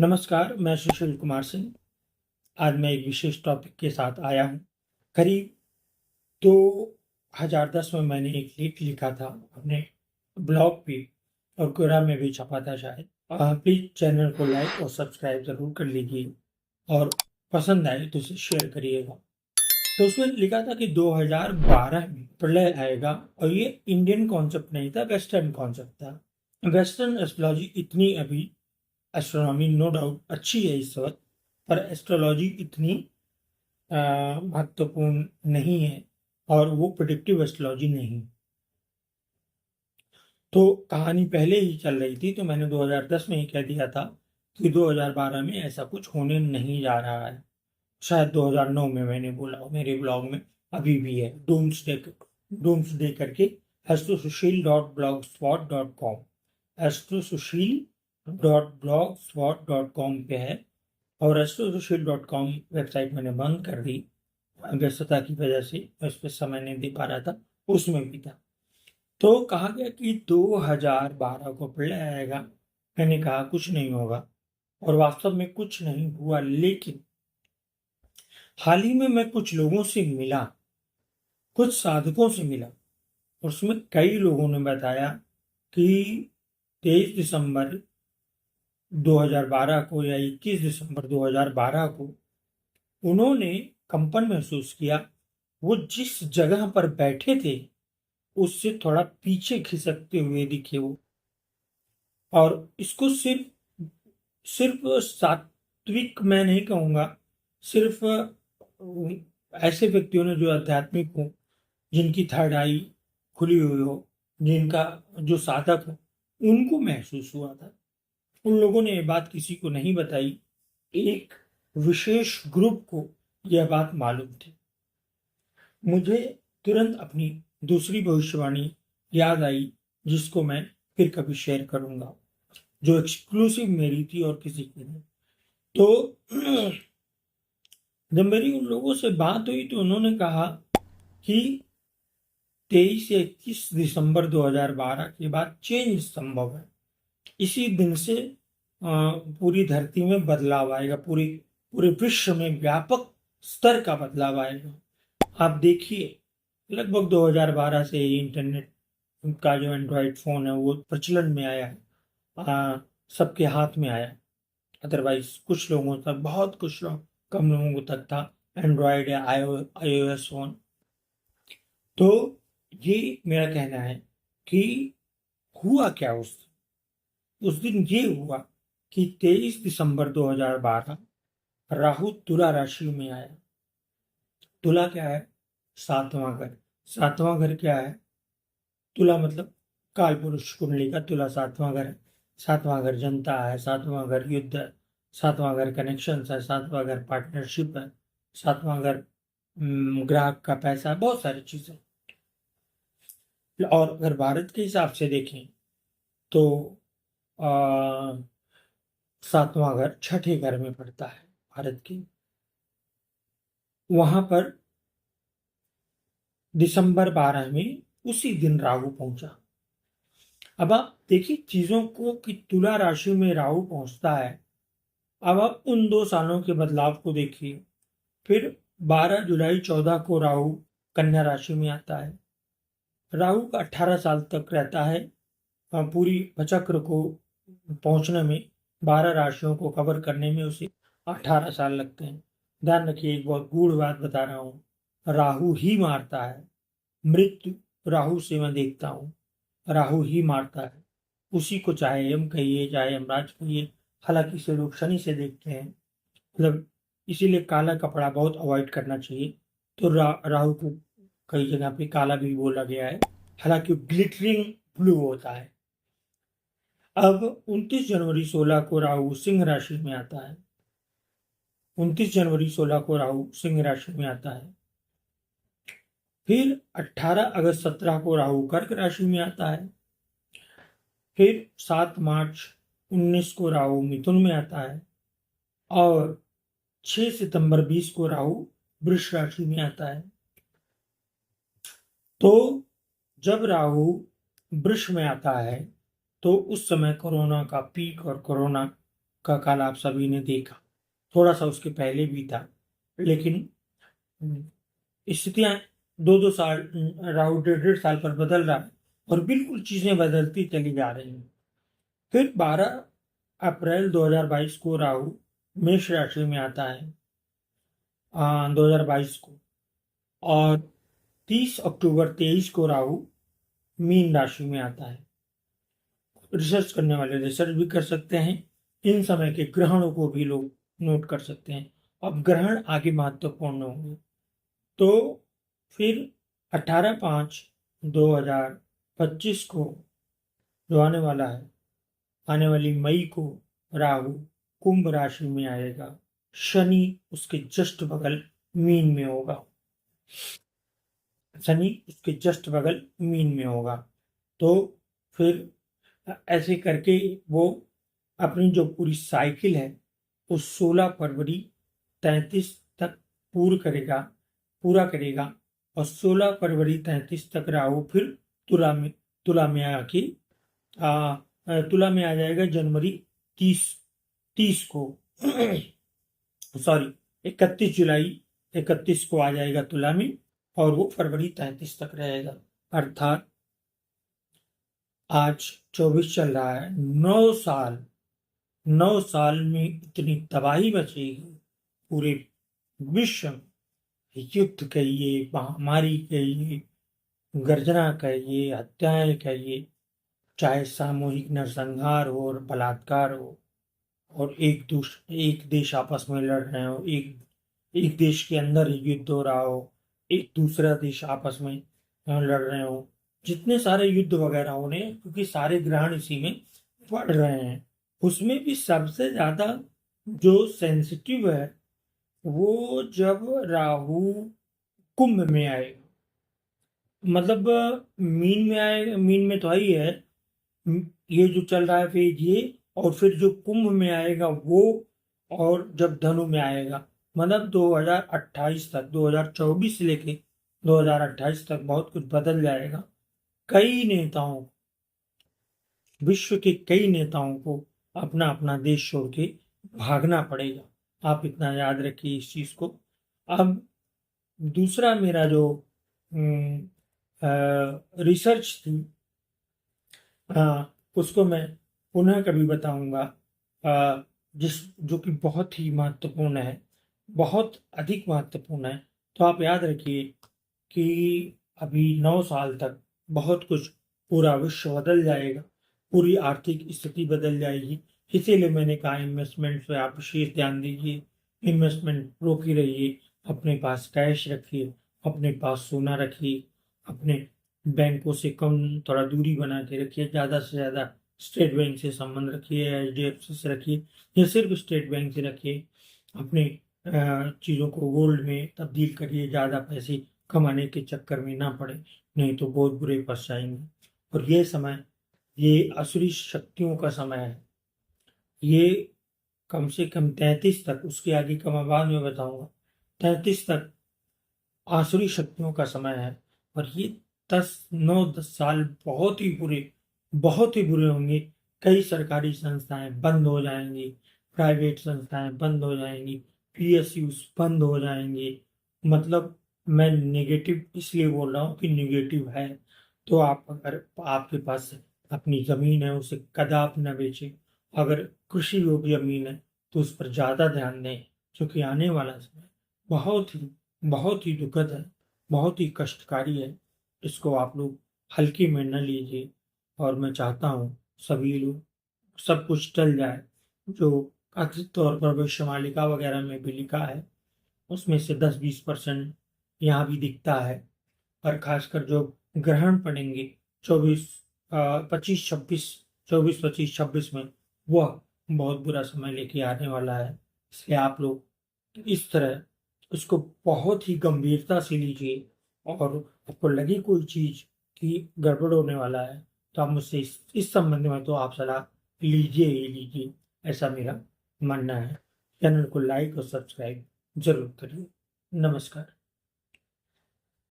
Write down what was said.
नमस्कार, मैं सुशील कुमार सिंह। आज मैं एक विशेष टॉपिक के साथ आया हूँ। करीब 2010 में मैंने एक लेख लिखा था अपने ब्लॉग पे और कोरा में भी छपा था शायद। प्लीज़ चैनल को लाइक और सब्सक्राइब ज़रूर कर लीजिए और पसंद आए तो उसे शेयर करिएगा। तो उसमें लिखा था कि 2012 में प्रलय आएगा और ये इंडियन कॉन्सेप्ट नहीं था, वेस्टर्न कॉन्सेप्ट था। वेस्टर्न एस्ट्रोलॉजी इतनी अभी एस्ट्रोनॉमी नो डाउट अच्छी है इस वक्त, पर एस्ट्रोलॉजी इतनी महत्वपूर्ण नहीं है और वो प्रिडिक्टिव एस्ट्रोलॉजी नहीं। तो कहानी पहले ही चल रही थी, तो मैंने 2010 में ही कह दिया था कि 2012 में ऐसा कुछ होने नहीं जा रहा है। शायद 2009 में मैंने बोला मेरे ब्लॉग में, अभी भी है डूम्सडे करके astrosushil.blogspot.com astrosushil.blogspot.com पे है। और astrosushil.com वेबसाइट मैंने बंद कर दी, व्यस्तता की वजह से उस पर समय नहीं दे पा रहा था, उसमें भी था। तो कहा गया कि 2012 को प्रलय आएगा। मैंने कहा कुछ नहीं होगा और वास्तव में कुछ नहीं हुआ। लेकिन हाल ही में मैं कुछ लोगों से मिला, कुछ साधकों से मिला, उसमें कई लोगों ने बताया कि 23 दिसंबर 2012 को या 21 दिसंबर 2012 को उन्होंने कंपन महसूस किया। वो जिस जगह पर बैठे थे उससे थोड़ा पीछे खिसकते हुए दिखे वो। और इसको सिर्फ सिर्फ सात्विक मैं नहीं कहूँगा, सिर्फ ऐसे व्यक्तियों ने जो आध्यात्मिक हो, जिनकी थर्ड आई खुली हुई हो, जिनका जो साधक हो, उनको महसूस हुआ था। उन लोगों ने ये बात किसी को नहीं बताई, एक विशेष ग्रुप को यह बात मालूम थी। मुझे तुरंत अपनी दूसरी भविष्यवाणी याद आई, जिसको मैं फिर कभी शेयर करूंगा, जो एक्सक्लूसिव मेरी थी और किसी की नहीं। तो जब मेरी उन लोगों से बात हुई तो उन्होंने कहा कि 23 या 21 दिसंबर 2012 के बाद चेंज संभव है। इसी दिन से पूरी धरती में बदलाव आएगा, पूरे पूरे विश्व में व्यापक स्तर का बदलाव आएगा। आप देखिए, लगभग 2012 से ही इंटरनेट का जो एंड्रॉयड फोन है वो प्रचलन में आया है, सबके हाथ में आया। अदरवाइज कुछ लोगों तक, बहुत कुछ लोग, कम लोगों तक था एंड्रॉयड या iOS फोन। तो ये मेरा कहना है कि हुआ क्या उस दिन ये हुआ कि 23 दिसंबर 2012 राहु तुला राशि में आया। तुला क्या है? सातवां घर। सातवां घर क्या है? तुला मतलब काल पुरुष कुंडली का तुला सातवां घर है। सातवां घर जनता है, सातवां घर युद्ध है, सातवां घर कनेक्शन है, सातवां घर पार्टनरशिप है, सातवां घर ग्राहक का पैसा है, बहुत सारी चीजें। और अगर भारत के हिसाब से देखें तो सातवां घर छठे घर में पड़ता है भारत के। वहां पर दिसंबर 12 में उसी दिन राहु पहुंचा। अब आप देखिए चीजों को कि तुला राशि में राहु पहुंचता है। अब आप उन 2 सालों के बदलाव को देखिए। फिर 12 जुलाई 14 को राहु कन्या राशि में आता है। राहु का 18 साल तक रहता है। पूरी चक्र को पहुंचने में, 12 राशियों को कवर करने में उसे 18 साल लगते हैं। ध्यान रखिए, एक बहुत गूढ़ बात बता रहा हूं, राहु ही मारता है। मृत्यु राहु से मैं देखता हूं, राहु ही मारता है। उसी को चाहे यम कहिए चाहे यमराज कहिए, हालांकि इसे लोग शनि से देखते हैं, मतलब इसीलिए काला कपड़ा बहुत अवॉइड करना चाहिए। तो राहु को कई जगह पे काला भी बोला गया है, हालांकि ग्लिटरिंग ब्लू होता है। अब 29 जनवरी 16 को राहु सिंह राशि में आता है। 29 जनवरी 16 को राहु सिंह राशि में आता है। फिर 18 अगस्त 17 को राहु कर्क राशि में आता है। फिर 7 मार्च 19 को राहु मिथुन में आता है। और 6 सितंबर 20 को राहु वृष राशि में आता है। तो जब राहु वृष में आता है तो उस समय कोरोना का पीक और कोरोना का काल आप सभी ने देखा, थोड़ा सा उसके पहले भी था, लेकिन स्थितियां 2-2 साल, राहु 1.5-1.5 साल पर बदल रहा है और बिल्कुल चीजें बदलती चली जा रही हैं। फिर 12 अप्रैल 2022 को राहु मेष राशि में आता है, 2022 को, और 30 अक्टूबर 23 को राहु मीन राशि में आता है। रिसर्च करने वाले रिसर्च भी कर सकते हैं, इन समय के ग्रहणों को भी लोग नोट कर सकते हैं। अब ग्रहण आगे महत्वपूर्ण होंगे, तो फिर 18/5/2025 को जो आने वाला है, आने वाली मई को राहु कुंभ राशि में आएगा, शनि उसके जस्ट बगल मीन में होगा, शनि उसके जस्ट बगल मीन में होगा। तो फिर ऐसे करके वो अपनी जो पूरी साइकिल है वो 16 फरवरी 33 तक पूरा करेगा और 16 फरवरी 33 तक राहु फिर तुला में आके तुला में आ जाएगा जनवरी 30 को सॉरी 31 जुलाई 31 को आ जाएगा तुला में और वो फरवरी 33 तक रहेगा। अर्थात आज 24 चल रहा है, 9 साल में इतनी तबाही मचेगी पूरे विश्व में, युद्ध कहिए, महामारी कहिए, गर्जना कहिए, हत्याएं कहिए, चाहे सामूहिक नरसंहार हो और बलात्कार हो और एक देश आपस में लड़ रहे हो, एक देश के अंदर युद्ध हो रहा हो, एक दूसरा देश आपस में लड़ रहे हो, जितने सारे युद्ध वगैरह होने, क्योंकि सारे ग्रहण इसी में पड़ रहे हैं, उसमें भी सबसे ज्यादा जो सेंसिटिव है वो जब राहु कुंभ में आएगा, मतलब मीन में आएगा, मीन में तो आई है, ये जो चल रहा है फेज ये, और फिर जो कुंभ में आएगा वो, और जब धनु में आएगा, मतलब 2028 तक, 2024 से लेके 2028 तक बहुत कुछ बदल जाएगा। कई नेताओं, विश्व के कई नेताओं को अपना अपना देश छोड़ के भागना पड़ेगा। आप इतना याद रखिए इस चीज को। अब दूसरा मेरा जो रिसर्च थी, उसको मैं पुनः कभी बताऊंगा, जो कि बहुत ही महत्वपूर्ण है, बहुत अधिक महत्वपूर्ण है। तो आप याद रखिए कि अभी 9 साल तक बहुत कुछ, पूरा विश्व बदल जाएगा, पूरी आर्थिक स्थिति बदल जाएगी। इसीलिए मैंने कहा इन्वेस्टमेंट पे आप विशेष ध्यान दीजिए, इन्वेस्टमेंट रोके रहिए, अपने पास कैश रखिए, अपने पास सोना रखिए, अपने बैंकों से कम थोड़ा दूरी बना के रखिए, ज़्यादा से ज़्यादा स्टेट बैंक से संबंध रखिए, HDFC से रखिए, या सिर्फ स्टेट बैंक से रखिए। अपने चीज़ों को गोल्ड में तब्दील करिए, ज़्यादा पैसे कमाने के चक्कर में ना पड़े, नहीं तो बहुत बुरे फंस जाएंगे। और ये समय, ये असुरी शक्तियों का समय है, ये कम से कम 33 तक, उसके आगे का मैं बाद में बताऊंगा, 33 तक आसुरी शक्तियों का समय है। और ये 10 9 10 साल बहुत ही बुरे होंगे। कई सरकारी संस्थाएं बंद हो जाएंगी, प्राइवेट संस्थाएं बंद हो जाएंगी, PSUs बंद हो जाएंगे। मतलब मैं नेगेटिव इसलिए बोल रहा हूँ कि नेगेटिव है, तो आप, अगर आपके पास अपनी जमीन है उसे कदाप न बेचें। अगर कृषि योग्य जमीन है तो उस पर ज्यादा ध्यान दें, क्योंकि आने वाला समय बहुत ही दुखद है, बहुत ही कष्टकारी है। इसको आप लोग हल्के में न लीजिए। और मैं चाहता हूँ सभी लोग, सब कुछ टल जाए, जो कथित तौर पर भविष्यवाणिका वगैरह में भी लिखा है उसमें से 10-20% यहाँ भी दिखता है। और खासकर जो ग्रहण पड़ेंगे 24 25 26 में, वह बहुत बुरा समय लेके आने वाला है। इसलिए आप लोग इस तरह उसको बहुत ही गंभीरता से लीजिए, और आपको लगे कोई चीज कि गड़बड़ होने वाला है तो आप मुझसे इस संबंध में तो आप सलाह लीजिए ही लीजिए, ऐसा मेरा मानना है। चैनल को लाइक और सब्सक्राइब जरूर करिए। नमस्कार।